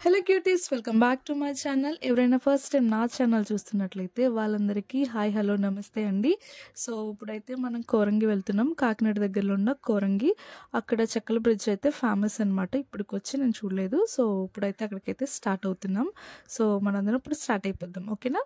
Hello cuties, welcome back to my channel. ఎవరైనా first time నా channel చూస్తున్నట్లయితే వాళ్ళందరికీ హాయ్, హలో, నమస్తే అండి. సో ఇప్పుడైతే మనం కోరంగి వెళ్తున్నాం. కాకినాడ దగ్గరలో ఉన్న కోరంగి, అక్కడ చెక్కల బ్రిడ్జ్ అయితే ఫేమస్ అనమాట. ఇప్పటికి వచ్చి నేను చూడలేదు. సో ఇప్పుడైతే అక్కడికైతే స్టార్ట్ అవుతున్నాం. సో మనందరం ఇప్పుడు స్టార్ట్ అయిపోద్దాం, ఓకేనా?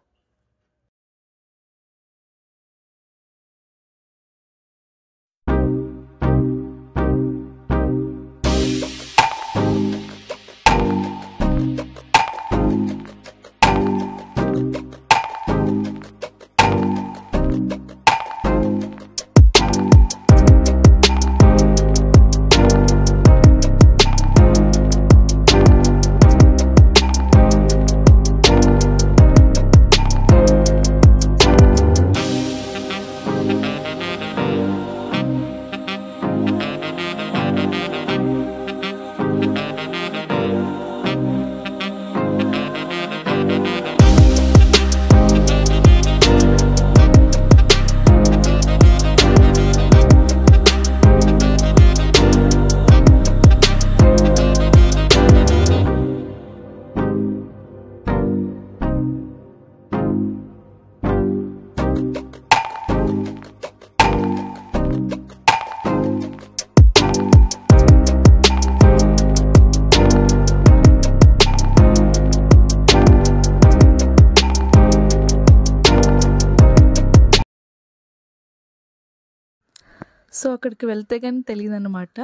సో అక్కడికి వెళ్తే కానీ తెలియదన్నమాట.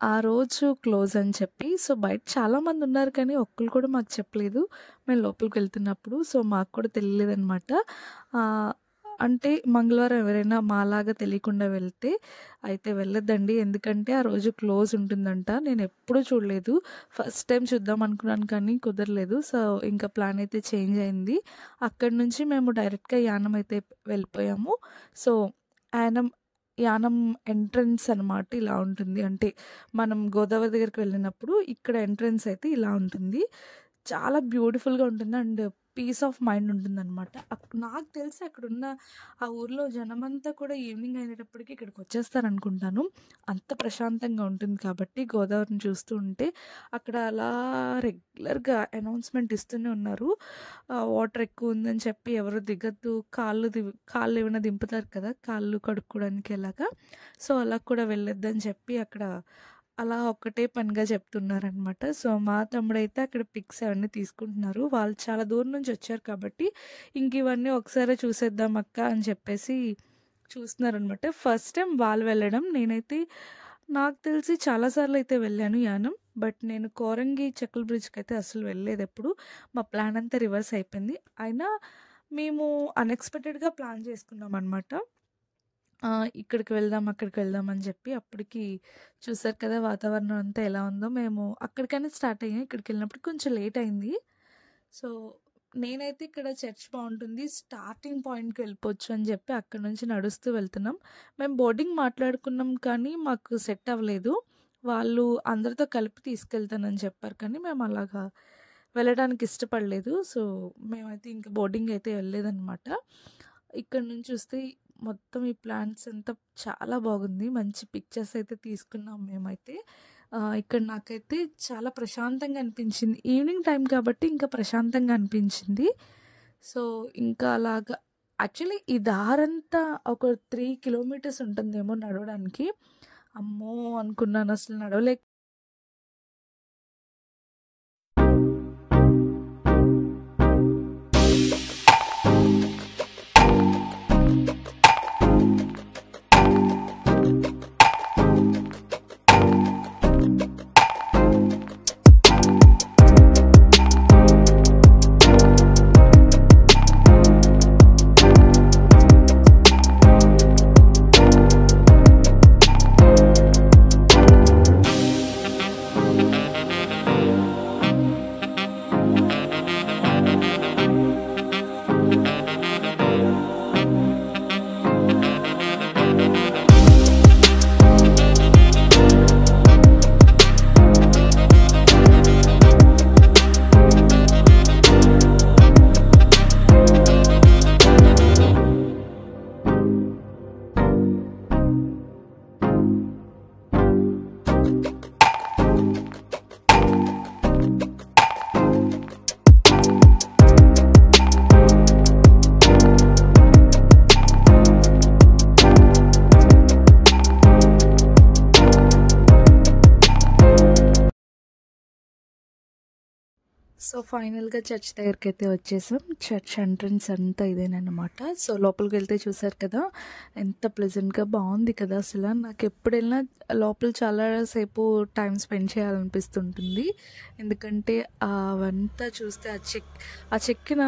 ఆ రోజు క్లోజ్ అని చెప్పి. సో బయట చాలామంది ఉన్నారు కానీ ఒక్కరు కూడా మాకు చెప్పలేదు మేము లోపలికి వెళ్తున్నప్పుడు. సో మాకు కూడా తెలియలేదన్నమాట. అంటే మంగళవారం ఎవరైనా మాలాగా తెలియకుండా వెళ్తే అయితే వెళ్ళొద్దండి, ఎందుకంటే ఆ రోజు క్లోజ్ ఉంటుందంట. నేను ఎప్పుడూ చూడలేదు, ఫస్ట్ టైం చూద్దాం అనుకున్నాను కానీ కుదరలేదు. సో ఇంకా ప్లాన్ అయితే చేంజ్ అయింది. అక్కడి నుంచి మేము డైరెక్ట్గా యానం అయితే వెళ్ళిపోయాము. సో యానం ఎంట్రన్స్ అనమాట ఇలా ఉంటుంది. అంటే మనం గోదావరి దగ్గరికి వెళ్ళినప్పుడు ఇక్కడ ఎంట్రన్స్ అయితే ఇలా ఉంటుంది. చాలా బ్యూటిఫుల్గా ఉంటుంది అండ్ పీస్ ఆఫ్ మైండ్ ఉంటుందన్నమాట. నాకు తెలిసి అక్కడున్న ఆ ఊర్లో జనమంతా కూడా ఈవినింగ్ అయినప్పటికీ ఇక్కడికి వచ్చేస్తారనుకుంటాను. అంత ప్రశాంతంగా ఉంటుంది కాబట్టి గోదావరిని చూస్తూ ఉంటే. అక్కడ అలా రెగ్యులర్గా అనౌన్స్మెంట్ ఇస్తూనే ఉన్నారు, వాటర్ ఎక్కువ ఉందని చెప్పి ఎవరు దిగద్దు, కాళ్ళు ఏమైనా దింపుతారు కదా కాళ్ళు కడుక్కోవడానికి ఎలాగా. సో అలా కూడా వెళ్ళొద్దని చెప్పి అక్కడ అలా ఒక్కటే పనిగా చెప్తున్నారనమాట. సో మా తమ్ముడైతే అక్కడ పిక్స్ అవన్నీ తీసుకుంటున్నారు. వాళ్ళు చాలా దూరం నుంచి వచ్చారు కాబట్టి ఇంక ఇవన్నీ ఒకసారి చూసేద్దాం అక్క అని చెప్పేసి చూస్తున్నారనమాట. ఫస్ట్ టైం వాళ్ళు వెళ్ళడం. నేనైతే నాకు తెలిసి చాలాసార్లు అయితే వెళ్ళాను యానం, బట్ నేను కోరంగి చెక్కల బ్రిడ్జ్కి అయితే అసలు వెళ్ళలేదు ఎప్పుడు. మా ప్లాన్ అంతా రివర్స్ అయిపోయింది. అయినా మేము అన్ఎక్స్పెక్టెడ్గా ప్లాన్ చేసుకున్నాం అనమాట. ఇక్కడికి వెళ్దాం అక్కడికి వెళ్దాం అని చెప్పి. అప్పటికి చూసారు కదా వాతావరణం అంతా ఎలా ఉందో. మేము అక్కడికైనా స్టార్ట్ అయ్యాం. ఇక్కడికి వెళ్ళినప్పుడు కొంచెం లేట్ అయింది. సో నేనైతే ఇక్కడ చర్చ్ బాగుంటుంది, స్టార్టింగ్ పాయింట్కి వెళ్ళిపోవచ్చు అని చెప్పి అక్కడ నుంచి నడుస్తూ వెళ్తున్నాం. మేము బోర్డింగ్ మాట్లాడుకున్నాం కానీ మాకు సెట్ అవ్వలేదు. వాళ్ళు అందరితో కలిపి తీసుకెళ్తానని చెప్పారు కానీ మేము అలాగా వెళ్ళడానికి ఇష్టపడలేదు. సో మేమైతే ఇంకా బోర్డింగ్ అయితే వెళ్ళలేదన్నమాట. ఇక్కడ నుంచి చూస్తే మొత్తం ఈ ప్లాంట్స్ అంతా చాలా బాగుంది. మంచి పిక్చర్స్ అయితే తీసుకున్నాం మేమైతే. ఇక్కడ నాకైతే చాలా ప్రశాంతంగా అనిపించింది. ఈవినింగ్ టైం కాబట్టి ఇంకా ప్రశాంతంగా అనిపించింది. సో ఇంకా అలాగా యాక్చువల్లీ ఈ దారంతా ఒక 3 కిలోమీటర్స్ ఉంటుందేమో నడవడానికి. అమ్మో అనుకున్నాను, అసలు నడవలేక. సో ఫైనల్‌గా చర్చ్ దగ్గరికైతే వచ్చేసాం. చర్చ్ ఎంట్రన్స్ అంతా ఇదేననమాట. సో లోపలికి వెళ్తే చూసారు కదా! ఎంత ప్లెజెంట్‌గా బావుంది కదా అసల. నాకెప్పుడెళ్ళినా లోపల చాలా సేపు టైమ్ స్పెండ్ చేయాలనిపిస్తుంటుంది. ఎందుకంటే అవంతా చూస్తే ఆ చెక్కిన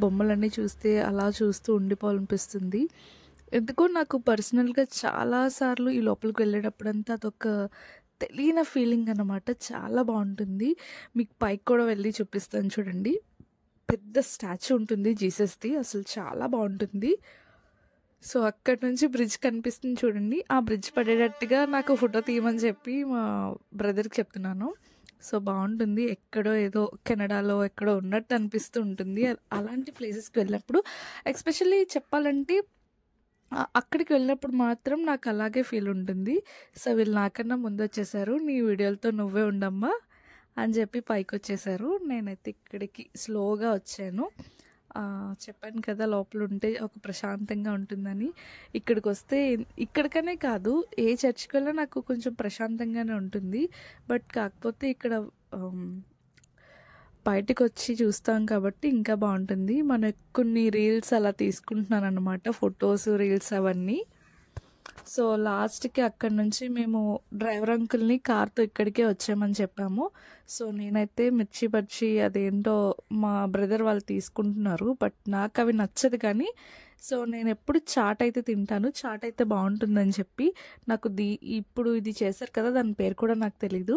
బొమ్మలన్నీ చూస్తే అలా చూస్తూ ఉండిపోవాలనిపిస్తుంది. ఎందుకో నాకు పర్సనల్‌గా చాలా సార్లు ఈ లోపలికి వెళ్ళేటప్పుడంతా అదొక తెలియని ఫీలింగ్ అనమాట. చాలా బావుంటుంది. మీకు పైకి కూడా వెళ్ళి చూపిస్తాను చూడండి. పెద్ద స్టాచ్యూ ఉంటుంది జీసస్‌ది. అసలు చాలా బావుంటుంది. సో అక్కడి నుంచి బ్రిడ్జ్ కనిపిస్తుంది చూడండి. ఆ బ్రిడ్జ్ పడేటట్టుగా నాకు ఫోటో తీయమని చెప్పి మా బ్రదర్‌కి చెప్తున్నాను. సో బావుంటుంది. ఎక్కడో ఏదో కెనడాలో ఎక్కడో ఉన్నట్టు అనిపిస్తూ ఉంటుంది. అలాంటి ప్లేసెస్‌కి వెళ్ళినప్పుడు ఎస్పెషల్లీ చెప్పాలంటే అక్కడికి వెళ్ళినప్పుడు మాత్రం నాకు అలాగే ఫీల్ ఉంటుంది. సో వీళ్ళు నాకన్నా ముందొచ్చేసారు. "నీ వీడియోలతో నువ్వే ఉండమ్మా" అని చెప్పి పైకొచ్చేసారు. నేనైతే ఇక్కడికి స్లోగా వచ్చాను. చెప్పాను కదా లోపలుంటే ఒక ప్రశాంతంగా ఉంటుందని. ఇక్కడికొస్తే ఇక్కడికనే కాదు, ఏ చర్చ్‌కి వెళ్ళినా నాకు కొంచెం ప్రశాంతంగానే ఉంటుంది. బట్ కాకపోతే ఇక్కడ బయటకొచ్చి చూస్తాం కాబట్టి ఇంకా బావుంటుంది. మనం కొన్ని రీల్స్ అలా తీసుకుంటున్నాననమాట. ఫొటోస్, రీల్స్ అవన్నీ. సో లాస్ట్‌కి అక్కడి నుంచి మేము డ్రైవర్ అంకుల్‌ని కార్‌తో ఇక్కడికే వచ్చామని చెప్పాము. సో నేనైతే మిర్చి బజ్జీ అదేంటో మా బ్రదర్ వాళ్ళు తీసుకుంటున్నారు. బట్ నాకవి నచ్చదు కానీ, సో నేనెప్పుడు చాట్ అయితే తింటాను. చాట్ అయితే బావుంటుందని చెప్పి నాకు ఇప్పుడు ఇది చేశారు కదా! దాని పేరు కూడా నాకు తెలీదు.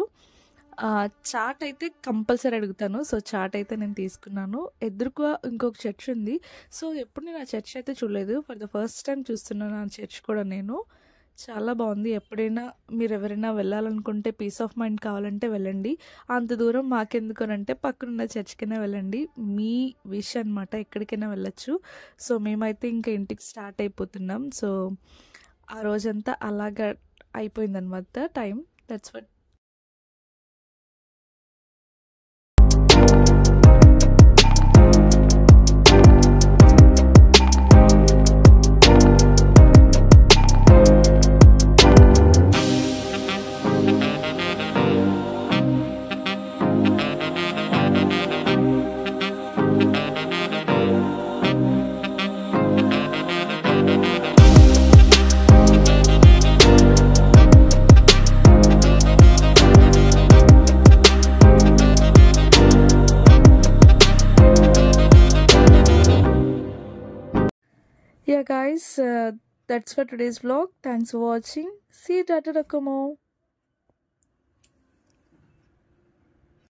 చాట్ అయితే కంపల్సరీ అడుగుతాను. సో చాట్ అయితే నేను తీసుకున్నాను. ఎదురుగా ఇంకొక చర్చ్ ఉంది. సో ఎప్పుడు నేను ఆ చర్చ్ అయితే చూడలేదు. ఫర్ ద ఫస్ట్ టైం చూస్తున్నాను ఆ చర్చ్ కూడా నేను. చాలా బావుంది. ఎప్పుడైనా మీరెవరైనా వెళ్ళాలనుకుంటే పీస్ ఆఫ్ మైండ్ కావాలంటే వెళ్ళండి. అంత దూరం మాకెందుకనంటే పక్కనున్న చర్చ్‌కైనా వెళ్ళండి. మీ విష్ అనమాట. ఎక్కడికైనా వెళ్ళొచ్చు. సో మేమైతే ఇంకా ఇంటికి స్టార్ట్ అయిపోతున్నాం. సో ఆ రోజంతా అలాగా అయిపోయిందనమాట time. That's what. Yeah guys, that's for today's vlog. Thanks for watching. See you, Tata Docomo.